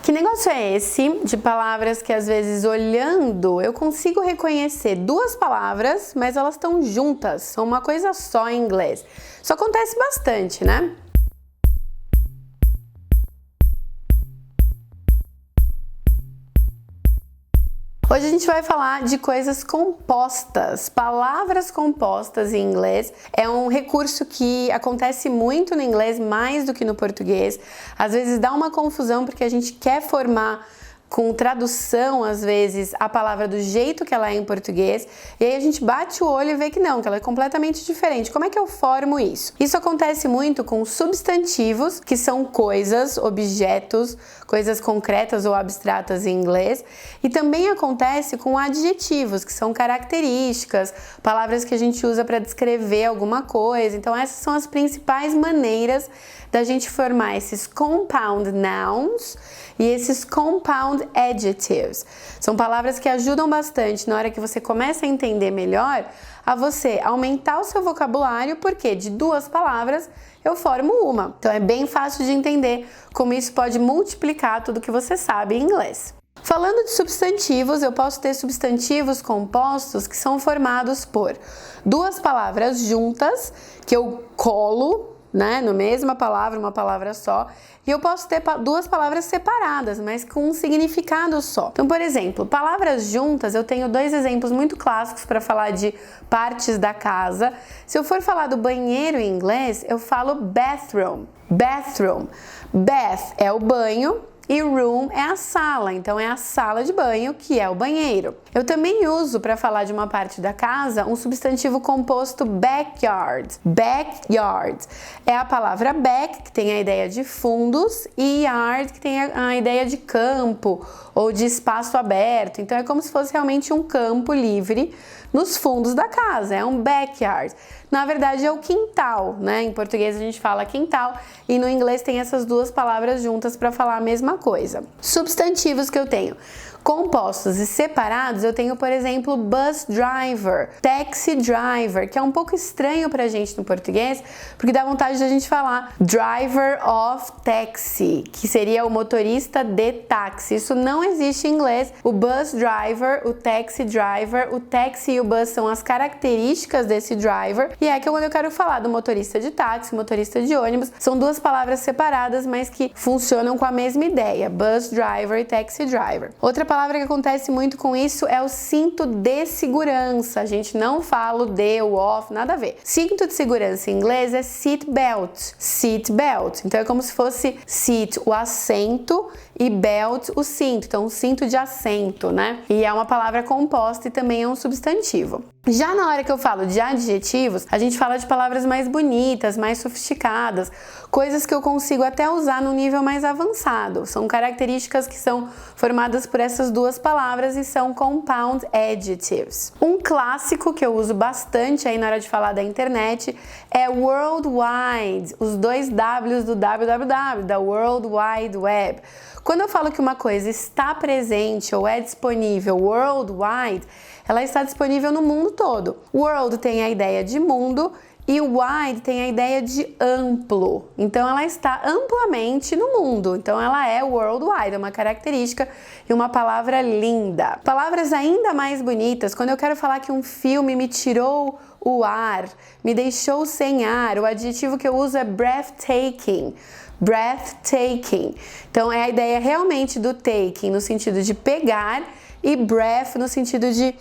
Que negócio é esse de palavras que às vezes olhando eu consigo reconhecer duas palavras, mas elas estão juntas, são uma coisa só em inglês. Isso acontece bastante, né? Hoje a gente vai falar de coisas compostas, palavras compostas em inglês. É um recurso que acontece muito no inglês, mais do que no português. Às vezes dá uma confusão porque a gente quer formar com tradução, às vezes, a palavra do jeito que ela é em português, e aí a gente bate o olho e vê que não, que ela é completamente diferente. Como é que eu formo isso? Isso acontece muito com substantivos, que são coisas, objetos, coisas concretas ou abstratas em inglês, e também acontece com adjetivos, que são características, palavras que a gente usa para descrever alguma coisa. Então essas são as principais maneiras da gente formar esses compound nouns e esses compound adjectives. São palavras que ajudam bastante na hora que você começa a entender melhor a você aumentar o seu vocabulário, porque de duas palavras eu formo uma. Então é bem fácil de entender como isso pode multiplicar tudo que você sabe em inglês. Falando de substantivos, eu posso ter substantivos compostos que são formados por duas palavras juntas, que eu colo, né, no mesma palavra, uma palavra só, e eu posso ter duas palavras separadas, mas com um significado só. Então, por exemplo, palavras juntas, eu tenho dois exemplos muito clássicos para falar de partes da casa. Se eu for falar do banheiro em inglês, eu falo bathroom. Bathroom. Bath é o banho e room é a sala, então é a sala de banho que é o banheiro. Eu também uso para falar de uma parte da casa um substantivo composto backyard. Backyard é a palavra back, que tem a ideia de fundos, e yard, que tem a ideia de campo ou de espaço aberto. Então é como se fosse realmente um campo livre nos fundos da casa, é um backyard. Na verdade é o quintal, né? Em português a gente fala quintal e no inglês tem essas duas palavras juntas para falar a mesma coisa. Substantivos que eu tenho compostos e separados, eu tenho, por exemplo, bus driver, taxi driver, que é um pouco estranho pra gente no português, porque dá vontade de a gente falar driver of taxi, que seria o motorista de táxi. Isso não existe em inglês. O bus driver, o taxi e o bus são as características desse driver, e é que quando eu quero falar do motorista de táxi, motorista de ônibus, são duas palavras separadas, mas que funcionam com a mesma ideia, bus driver e taxi driver. Outra palavra que acontece muito com isso é o cinto de segurança. A gente não fala o de, o off, nada a ver. Cinto de segurança em inglês é seat belt. Seat belt. Então é como se fosse seat, o assento, e belt, o cinto. Então, um cinto de assento, né? E é uma palavra composta e também é um substantivo. Já na hora que eu falo de adjetivos, a gente fala de palavras mais bonitas, mais sofisticadas, coisas que eu consigo até usar num nível mais avançado. São características que são formadas por essas duas palavras e são compound adjectives. Um clássico que eu uso bastante aí na hora de falar da internet é worldwide, os dois W's do www, da World Wide Web. Quando eu falo que uma coisa está presente ou é disponível worldwide, ela está disponível no mundo todo. World tem a ideia de mundo e wide tem a ideia de amplo. Então ela está amplamente no mundo. Então ela é worldwide, é uma característica e uma palavra linda. Palavras ainda mais bonitas, quando eu quero falar que um filme me tirou o ar, me deixou sem ar, o adjetivo que eu uso é breathtaking. Breathtaking. Então é a ideia realmente do taking no sentido de pegar e breath no sentido de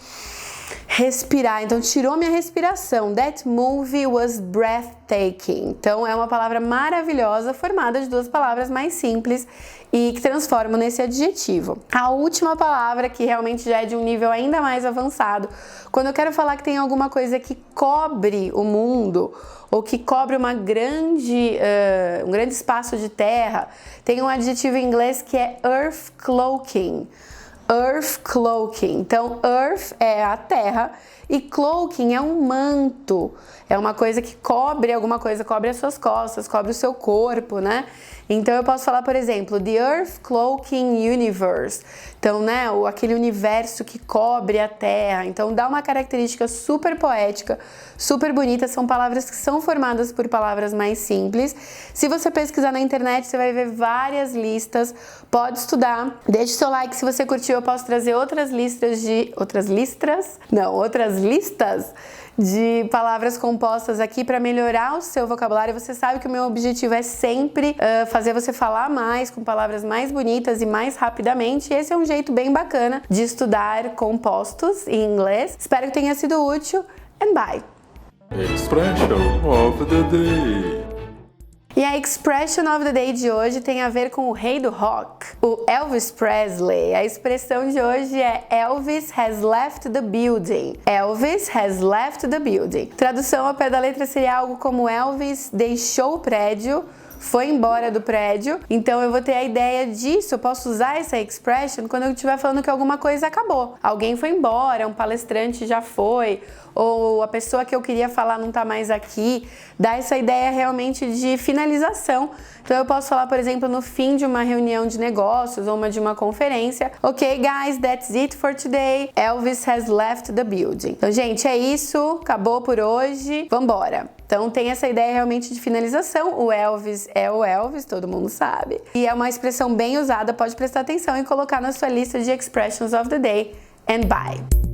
respirar. Então tirou minha respiração. That movie was breathtaking. Então é uma palavra maravilhosa formada de duas palavras mais simples e que transformam nesse adjetivo. A última palavra, que realmente já é de um nível ainda mais avançado, quando eu quero falar que tem alguma coisa que cobre o mundo ou que cobre um grande espaço de terra, tem um adjetivo em inglês que é earth cloaking. Earth cloaking. Então, earth é a terra e cloaking é um manto. É uma coisa que cobre alguma coisa, cobre as suas costas, cobre o seu corpo, né? Então eu posso falar, por exemplo, the Earth cloaking universe. Então, né, aquele universo que cobre a Terra. Então dá uma característica super poética, super bonita. São palavras que são formadas por palavras mais simples. Se você pesquisar na internet, você vai ver várias listas. Pode estudar. Deixe seu like se você curtiu. Eu posso trazer outras listas de palavras compostas aqui para melhorar o seu vocabulário. Você sabe que o meu objetivo é sempre fazer você falar mais com palavras mais bonitas e mais rapidamente. E esse é um jeito bem bacana de estudar compostos em inglês. Espero que tenha sido útil and bye! Expression of the day. E a Expression of the Day de hoje tem a ver com o rei do rock, o Elvis Presley. A expressão de hoje é Elvis has left the building. Elvis has left the building. Tradução ao pé da letra seria algo como Elvis deixou o prédio, foi embora do prédio. Então eu vou ter a ideia disso, eu posso usar essa expression quando eu estiver falando que alguma coisa acabou. Alguém foi embora, um palestrante já foi, ou a pessoa que eu queria falar não tá mais aqui. Dá essa ideia realmente de finalização. Então eu posso falar, por exemplo, no fim de uma reunião de negócios ou de uma conferência: Ok, guys, that's it for today. Elvis has left the building. Então, gente, é isso. Acabou por hoje. Vambora. Então tem essa ideia realmente de finalização. O Elvis é o Elvis, todo mundo sabe. E é uma expressão bem usada. Pode prestar atenção e colocar na sua lista de expressions of the day. And bye!